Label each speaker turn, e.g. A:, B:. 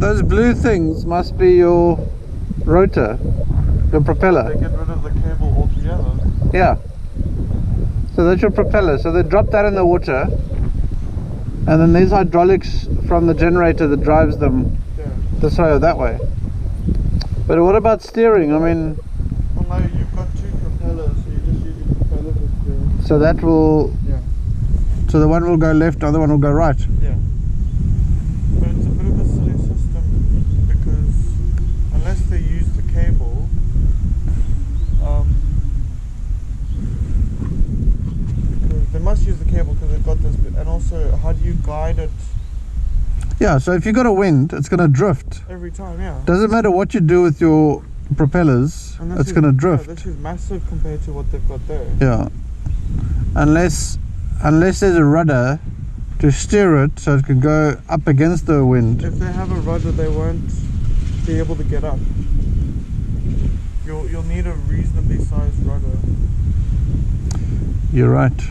A: those blue things must be your rotor, your propeller.
B: They get rid of the cable altogether.
A: Yeah. So that's your propeller. So they drop that in the water, and then these hydraulics from the generator that drives them this way or that way. But what about steering? I mean,
B: well, no, you've got two propellers, so you just use your propeller for steering.
A: so that will, so the one will go left, the other one will go right.
B: Yeah. But it's a bit of a silly system because unless they use the cable, because they must use the cable because they've got this bit, and also how do you guide it?
A: Yeah, so if you got a wind, it's going to drift.
B: Every time, yeah.
A: Doesn't matter what you do with your propellers, it's going to drift.
B: Yeah, this is massive compared to what they've got there.
A: Yeah. Unless there's a rudder to steer it so it can go up against the wind.
B: If they have a rudder, they won't be able to get up. You'll need a reasonably sized rudder.
A: You're right.